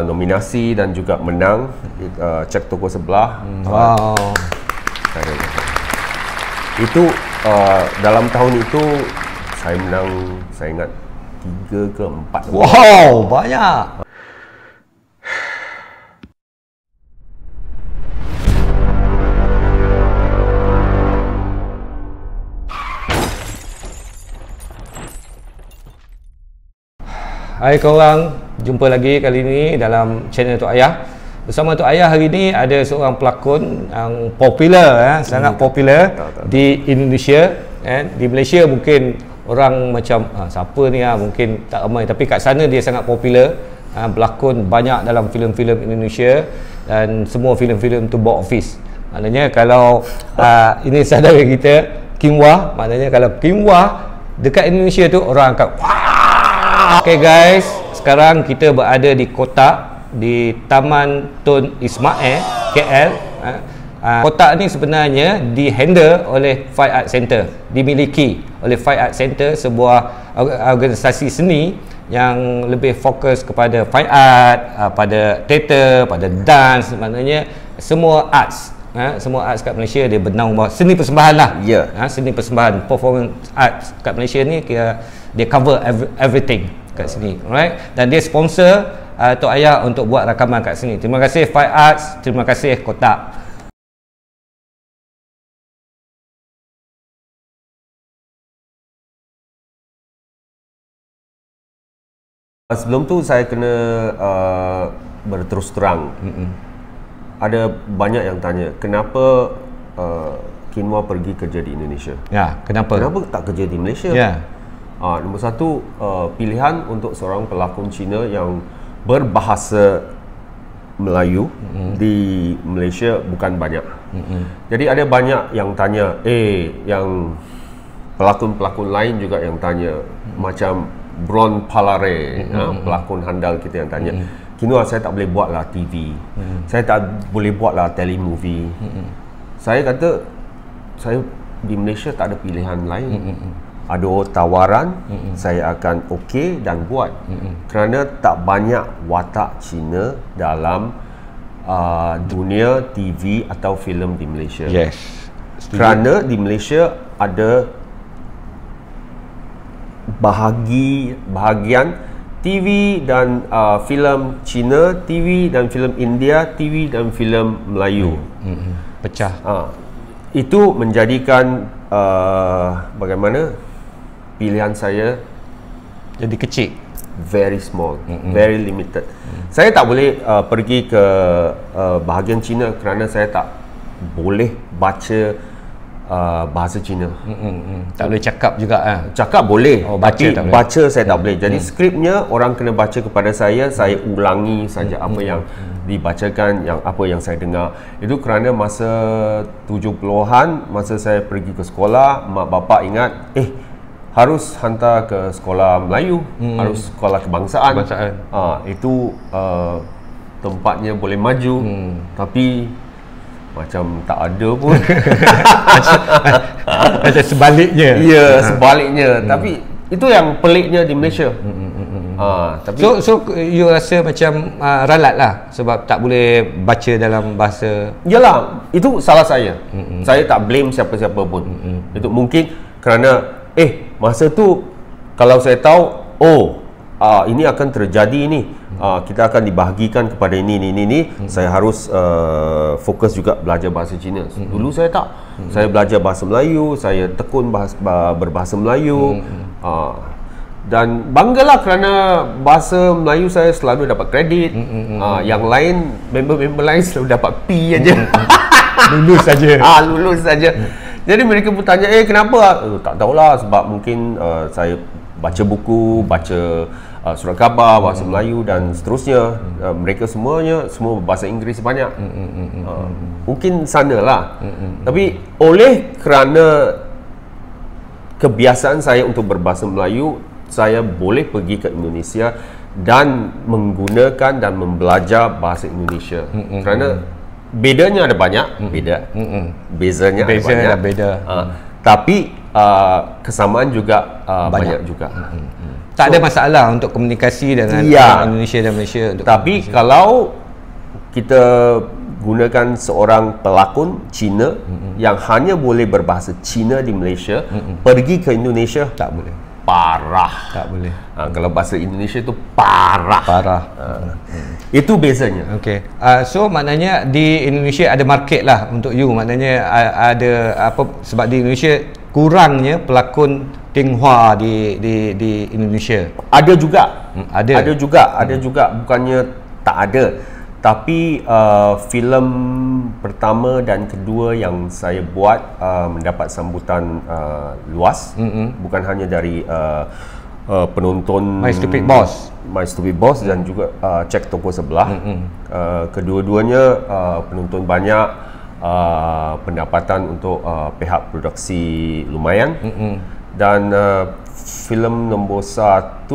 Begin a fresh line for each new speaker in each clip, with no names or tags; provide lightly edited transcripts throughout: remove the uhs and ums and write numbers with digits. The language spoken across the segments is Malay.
nominasi dan juga menang. Cek toko sebelah.
Wow.
Itu dalam tahun itu saya menang, saya ingat 3 ke 4.
Wow, banyak. Hai korang, jumpa lagi kali ini dalam channel Tok Ayah. Bersama Tok Ayah hari ini ada seorang pelakon yang popular, sangat popular di Indonesia. Di Malaysia mungkin orang macam siapa ni mungkin tak ramai, tapi kat sana dia sangat popular. Berlakon banyak dalam filem-filem Indonesia dan semua filem-filem tu box office. Maknanya kalau ini saudara kita Kim Wah, maknanya kalau Kim Wah dekat Indonesia tu orang akan wah. Okay guys, sekarang kita berada di kotak di Taman Tun Ismail, KL. Kotak ni sebenarnya di-handle oleh Fine Art Center, dimiliki oleh Fine Art Center, sebuah organisasi seni yang lebih fokus kepada fine art, pada teater, pada dance, maknanya semua arts. Semua arts kat Malaysia dia bernaung bawah seni persembahan lah. Seni persembahan, performance arts kat Malaysia ni dia cover everything kat sini, alright? Dan dia sponsor Tok Ayah untuk buat rakaman kat sini. Terima kasih Fine Arts, terima kasih Kotak.
Sebelum tu saya kena berterus terang. Ada banyak yang tanya, kenapa Kinwa pergi kerja di Indonesia?
Ya, kenapa?
Kenapa tak kerja di Malaysia?
Ya.
Nombor satu, pilihan untuk seorang pelakon Cina yang berbahasa Melayu di Malaysia bukan banyak. Jadi ada banyak yang tanya, yang pelakon-pelakon lain juga yang tanya, macam Bron Palare, pelakon handal kita yang tanya, Kinwa, saya tak boleh buatlah TV, saya tak boleh buatlah telemovie. Saya kata, saya di Malaysia tak ada pilihan lain. Ada tawaran, saya akan okey dan buat. Kerana tak banyak watak Cina dalam dunia TV atau filem di Malaysia.
Yes.
Kerana di Malaysia ada bahagian TV dan filem Cina, TV dan filem India, TV dan filem Melayu.
Pecah.
Itu menjadikan bagaimana pilihan saya
jadi kecil,
very small, very limited. Saya tak boleh pergi ke bahagian Cina kerana saya tak boleh baca bahasa Cina.
Tak boleh cakap juga.
Cakap boleh, tapi baca saya tak boleh. Jadi skripnya orang kena baca kepada saya ulangi saja apa yang dibacakan, apa yang saya dengar. Itu kerana masa 70-an, masa saya pergi ke sekolah, mak bapak ingat, harus hantar ke sekolah Melayu, harus sekolah kebangsaan. Itu tempatnya boleh maju, tapi macam tak ada pun.
Macam sebaliknya.
Ya, sebaliknya. Tapi itu yang peliknya di Malaysia. Tapi
so you rasa macam ralat lah sebab tak boleh baca dalam bahasa.
Yalah, itu salah saya. Saya tak blame siapa-siapa pun. Itu mungkin kerana masa tu kalau saya tahu ini akan terjadi ni, kita akan dibahagikan kepada ini, saya harus fokus juga belajar bahasa Cina. Dulu saya tak. Saya belajar bahasa Melayu, saya tekun berbahasa Melayu. Dan banggalah kerana bahasa Melayu saya selalu dapat kredit. Yang lain, member-member lain selalu dapat P aja.
Lulus saja.
Lulus saja. Jadi mereka pun tanya, kenapa? Tak tahulah, sebab mungkin saya baca buku, baca surat khabar, bahasa Melayu dan seterusnya. Mereka semua bahasa Inggeris banyak. Mungkin sanalah. Tapi oleh kerana kebiasaan saya untuk berbahasa Melayu, saya boleh pergi ke Indonesia dan menggunakan dan membelajar bahasa Indonesia. Kerana bedanya ada banyak, bezanya ada banyak. Tapi kesamaan juga banyak juga.
Tak ada masalah untuk komunikasi dengan orang Indonesia dan Malaysia.
Tapi kalau kita gunakan seorang pelakon Cina yang hanya boleh berbahasa Cina di Malaysia, pergi ke Indonesia
tak boleh.
Parah.
Tak boleh.
Kalau bahasa Indonesia tu parah. Itu bezanya.
Okey. So maknanya di Indonesia ada market lah untuk you. Maknanya ada apa, sebab di Indonesia kurangnya pelakon Tionghoa di Indonesia.
Ada juga.
Ada
juga, bukannya tak ada. Tapi filem pertama dan kedua yang saya buat mendapat sambutan luas, bukan hanya dari penonton
My Stupid Boss
dan juga Cek Toko Sebelah. Kedua-duanya penonton banyak, pendapatan untuk pihak produksi lumayan. Dan filem nombor 1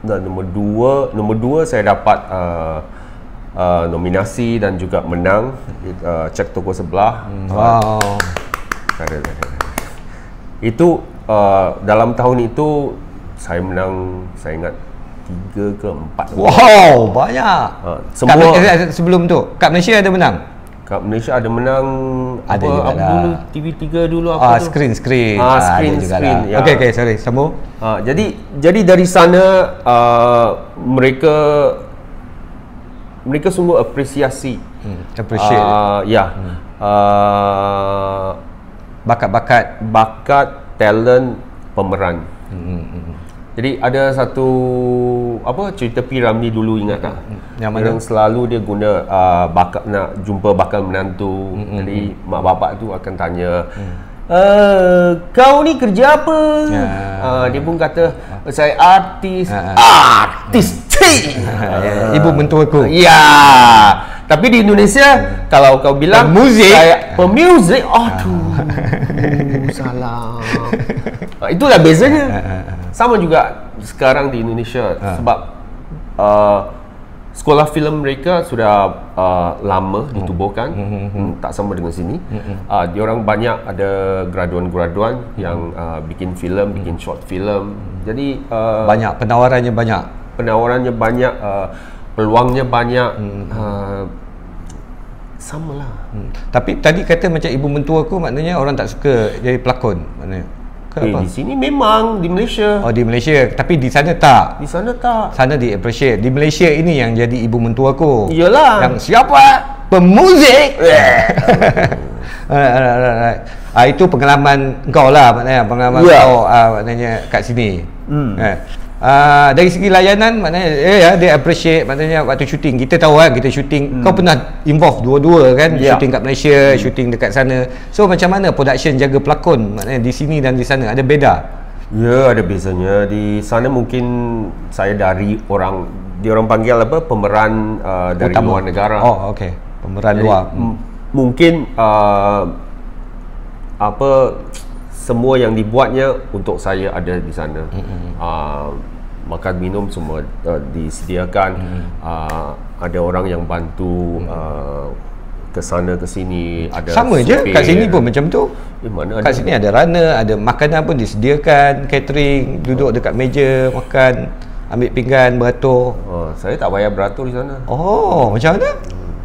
dan nombor dua saya dapat nominasi dan juga menang Cek Toko Sebelah.
Wow.
Itu dalam tahun itu saya menang, saya ingat 3 ke 4.
Wow, banyak.
Semua
sebelum tu kat Malaysia ada menang.
Kat Malaysia ada menang.
Ada juga
apa dulu, TV3 dulu apa tu?
Screen.
Screen.
Ya. Okey, sorry, sambung.
Jadi dari sana mereka sungguh apresiasi.
Appreciate. Bakat,
talent pemeran. Jadi ada satu cerita P. Ramlee dulu, ingat tak?
Yang mana?
Yang selalu dia guna bakal nak jumpa bakal menantu. Jadi mak bapak tu akan tanya, kau ni kerja apa? Dia pun kata, saya artis.
Ibu mentua aku.
Ya. Tapi di Indonesia kalau kau bilang pemuzik, salah. Itulah bezanya. Sama juga sekarang di Indonesia, sebab sekolah filem mereka sudah lama ditubuhkan, tak sama dengan sini. Diorang banyak ada graduan-graduan yang bikin filem, bikin short film. Jadi
banyak penawarannya banyak,
peluangnya banyak. Samalah.
Tapi tadi kata macam ibu mentua aku, maknanya orang tak suka jadi pelakon, maknanya.
Di sini memang, di Malaysia.
Oh, di Malaysia. Tapi di sana tak.
Di sana tak.
Sana di appreciate. Di Malaysia ini yang jadi ibu mentua aku.
Iyalah.
Yang siapa? Pemuzik. Itu pengalaman kau lah, maknanya pengalaman kau maknanya kat sini. Dari segi layanan, maknanya dia appreciate, maknanya waktu syuting kita tahu kan, kita syuting kau pernah involve dua-dua kan, syuting kat Malaysia, syuting dekat sana. So macam mana production jaga pelakon, maknanya di sini dan di sana ada beza?
Ya, ada bezanya. Di sana mungkin saya dari orang panggil apa, pemeran dari luar negara.
Oh, okey. Pemeran luar.
Mungkin semua yang dibuatnya untuk saya ada di sana. Makan minum semua disediakan. Ada orang yang bantu ke sana ke sini. Ada
sama je kat sini pun macam tu.
Mana
kat sini ada runner, ada makanan pun disediakan, catering, duduk dekat meja makan, ambil pinggan, beratur.
Saya tak bayar beratur di sana.
Oh, macam mana?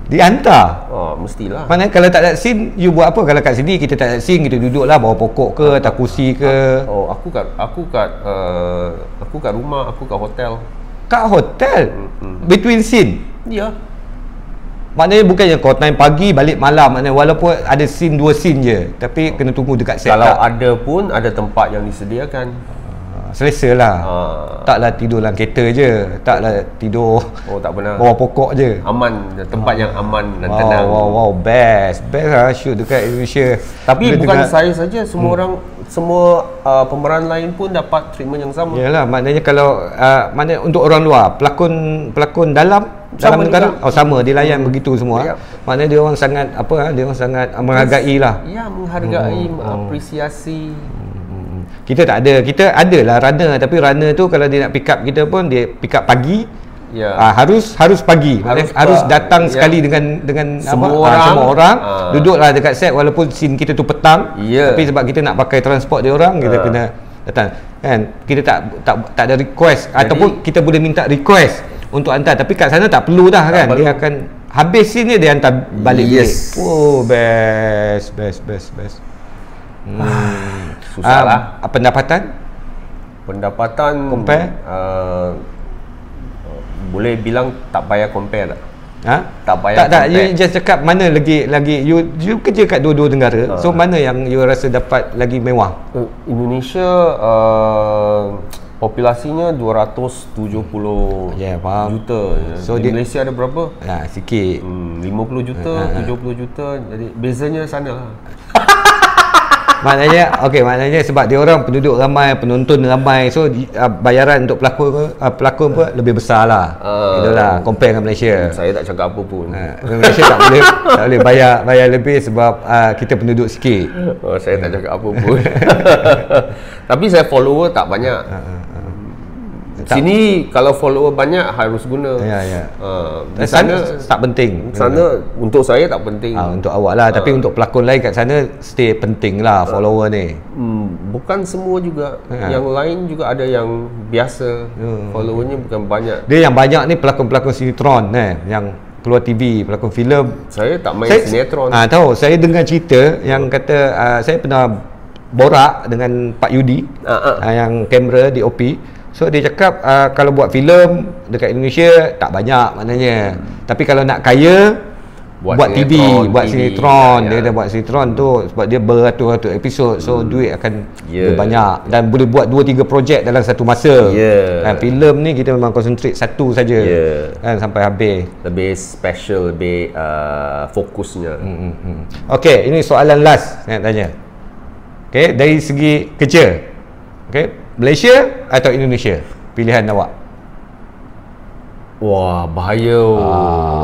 Dihantar?
Mestilah.
Mana kalau tak ada scene, you buat apa? Kalau kat sini kita tak ada scene, kita duduklah bawah pokok ke, atas kursi ke.
Aku kat rumah, aku kat hotel.
Kat hotel? Between scene?
Ya.
Maknanya bukannya kau time pagi balik malam, maknanya walaupun ada scene 2 scene je, tapi kena tunggu dekat set.
Kalau ada pun ada tempat yang disediakan.
Selesa lah. Taklah tidur dalam kereta je, taklah tidur
tak pernah.
bawah pokok je.
Aman, tempat yang aman dan tenang.
Wow, best lah shoot dekat Indonesia.
Tapi bukan saya saja, semua orang, semua pemeran lain pun dapat treatment yang sama.
Yalah, maknanya kalau maknanya untuk orang luar, pelakon dalam negara sama, dilayan begitu semua. Maknanya dia orang sangat dia orang sangat menghargai lah.
Ya, menghargai, apresiasi.
Kita tak ada, kita adalah runner, tapi runner tu kalau dia nak pick up kita pun dia pick up pagi. Harus pagi. Harus datang sekali dengan semua orang duduklah dekat set walaupun scene kita tu petang. Tapi sebab kita nak pakai transport dia orang, kita kena datang kan. Kita tak ada request. Jadi, ataupun kita boleh minta request untuk hantar, tapi kat sana tak perlu dah kan. Dia akan habis sini dia hantar balik.
Yes.
Oh, best.
Susah lah. Pendapatan
compare?
Boleh bilang tak payah compare tak? Tak payah
tak, you just cakap mana lagi you kerja kat dua-dua negara. So mana yang you rasa dapat lagi mewah?
Indonesia populasinya 270 juta. So di Malaysia ada berapa?
Sikit.
50 juta, 70 juta. Jadi bezanya sana lah.
Maknanya sebab dia orang penduduk ramai, penonton ramai, so bayaran untuk pelakon pun lebih besar lah. Itulah compare dengan Malaysia.
Saya tak cakap apa pun.
Malaysia tak boleh bayar lebih sebab kita penduduk sikit.
Saya tak cakap apa pun. Tapi saya follower tak banyak. Sini kalau follower banyak harus guna.
Di sana tak penting.
Sana untuk saya tak penting.
Untuk awak lah. Tapi untuk pelakon lain kat sana stay penting lah follower ni.
Bukan semua juga. Yang lain juga ada yang biasa. Followernya bukan banyak.
Dia yang banyak ni pelakon-pelakon sinetron yang keluar TV, pelakon filem.
Saya tak main sinetron.
Tahu, saya dengar cerita yang kata saya pernah borak dengan Pak Yudi yang kamera DOP. So dia cakap kalau buat filem dekat Indonesia tak banyak maknanya. Tapi kalau nak kaya buat TV, buat sinetron. Dia dah buat sinetron tu sebab dia beratus-ratus episod. So duit akan lebih banyak dan boleh buat 2-3 projek dalam satu masa. Filem ni kita memang concentrate satu saja kan sampai habis.
Lebih special, lebih fokusnya.
Okey, ini soalan last saya nak tanya. Okey, dari segi kerja. Okey, Malaysia atau Indonesia? Pilihan awak.
Wah, bahaya.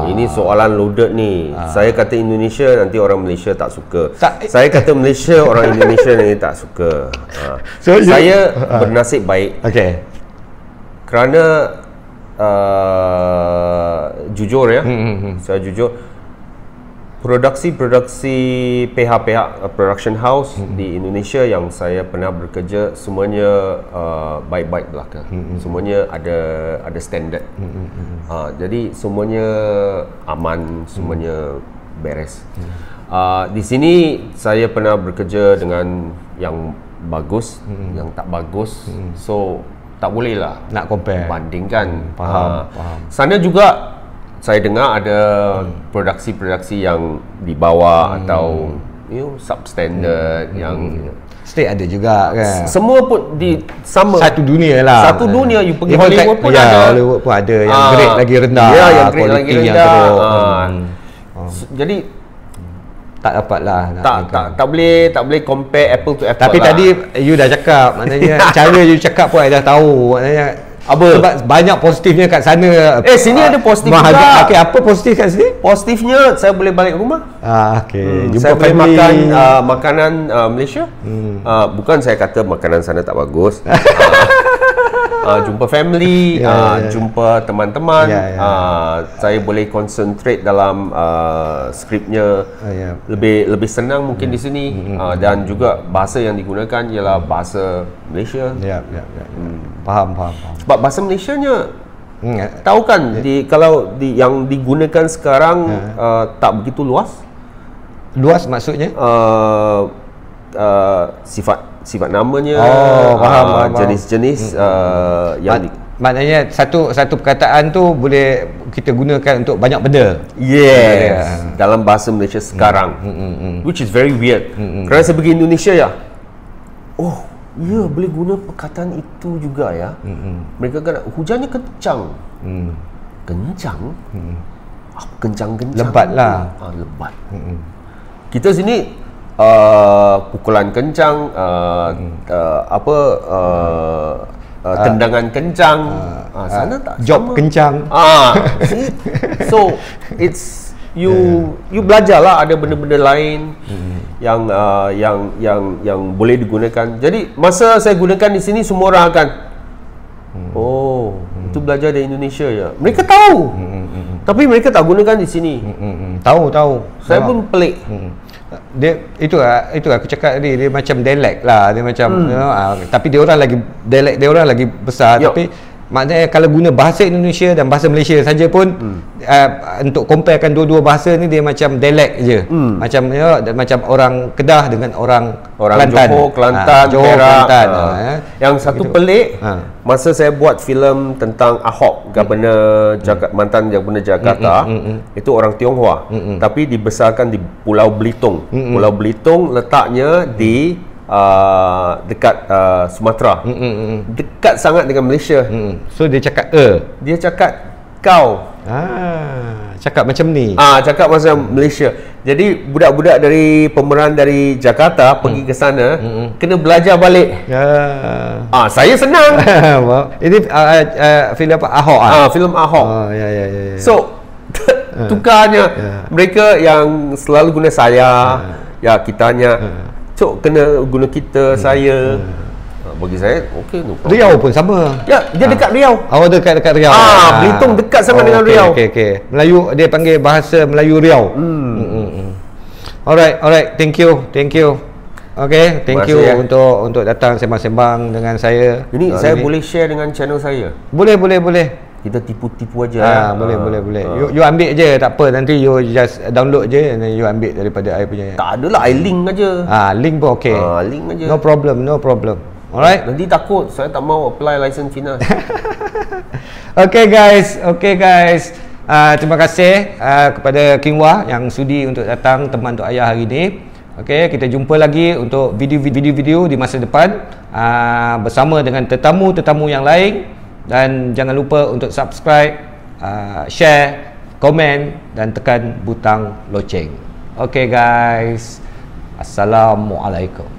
Ini soalan loaded ni. Saya kata Indonesia, nanti orang Malaysia tak suka. Saya kata Malaysia, orang Indonesia nanti tak suka. So, saya bernasib baik. Kerana jujur ya, saya jujur. Produksi pihak-pihak production house di Indonesia yang saya pernah bekerja semuanya baik-baik belaka. Semuanya ada standard. Jadi semuanya aman, semuanya beres. Di sini saya pernah bekerja dengan yang bagus, yang tak bagus. So tak boleh lah
nak compare,
bandingkan.
Faham.
Sana juga saya dengar ada produksi-produksi yang di bawah atau substandard yang
state ada juga kan.
Semua pun di sama
satu dunia lah.
Satu dunia. You pergi Hollywood pun ada.
Hollywood pun ada yang grade lagi rendah.
Yang grade lagi rendah. Jadi
tak dapat lah
tak boleh compare apple to apple.
Tapi lah. Tadi you dah cakap, maknanya cara you cakap pun I dah tahu, maknanya sebab banyak positifnya kat sana.
Sini ada positif juga.
Apa positif kat sini?
Positifnya saya boleh balik rumah.
Jumpa
saya boleh makan makanan Malaysia. Bukan saya kata makanan sana tak bagus. Jumpa family, jumpa teman-teman. Saya boleh concentrate dalam skripnya. Lebih senang mungkin di sini. Dan juga bahasa yang digunakan ialah bahasa Malaysia.
Faham.
Sebab bahasa Malaysianya tahu kan yang digunakan sekarang tak begitu luas.
Luas maksudnya?
Sifat namanya,
faham.
jenis-jenis yang
maknanya satu perkataan tu boleh kita gunakan untuk banyak benda.
Dalam bahasa Malaysia sekarang, which is very weird. Kerana saya pergi Indonesia boleh guna perkataan itu juga ya. Mereka kata hujannya kencang. Kencang? Kencang-kencang.
Lebat lah.
Lebat. Kita sini pukulan kencang, tendangan kencang. Sana tak
job
sama.
kencang.
So it's you belajarlah ada benda-benda lain yang boleh digunakan. Jadi masa saya gunakan di sini semua orang akan itu belajar dari Indonesia ya. Mereka tahu. Tapi mereka tak gunakan di sini.
Tahu.
Saya pun pelik.
Dia itu aku cakap tadi, dia macam dialect lah, dia macam tapi dia orang lagi dialect dia orang lagi besar. Tapi maknanya kalau guna bahasa Indonesia dan bahasa Malaysia saja pun untuk comparekan dua-dua bahasa ni, dia macam dialect je. Macam orang Kedah dengan orang Kelantan.
Johor, Kelantan,
Johor,
Perak.
Kelantan.
Yang satu
gitu.
pelik, masa saya buat filem tentang Ahok, mantan Gubernur Jakarta, itu orang Tionghoa, tapi dibesarkan di Pulau Belitung. Pulau Belitung letaknya di dekat Sumatera, dekat sangat dengan Malaysia.
So dia cakap
dia cakap kau,
cakap macam ni,
cakap macam Malaysia. Jadi budak-budak dari pemeran dari Jakarta pergi ke sana, kena belajar balik. Saya senang.
Ini filem apa? Ahok.
Filem Ahok.
Ya.
So tukarnya mereka yang selalu guna saya, kitanya. Cok kena guna kita, saya. Bagi saya okey, no problem.
Riau pun sama.
Ya, dia dekat Riau.
Dekat Riau.
Belitung dekat sangat dengan Riau.
Okey. Melayu, dia panggil bahasa Melayu Riau. Alright, thank you. Okey, thank you untuk datang sembang-sembang dengan saya.
Ini saya boleh share dengan channel saya?
Boleh.
Kita tipu-tipu aja.
Boleh. You ambil je, tak apa, nanti you just download je and then you ambil daripada I punya.
Tak adalah, I link aja.
Link pun okey.
Link aja.
No problem. Alright.
Nanti takut saya tak mau apply license Cina.
Okay guys. Terima kasih kepada King Wah yang sudi untuk datang teman Tok Ayah hari ini. Okay, kita jumpa lagi untuk video-video di masa depan bersama dengan tetamu-tetamu yang lain. Dan jangan lupa untuk subscribe, share, komen dan tekan butang loceng. Okay guys, Assalamualaikum.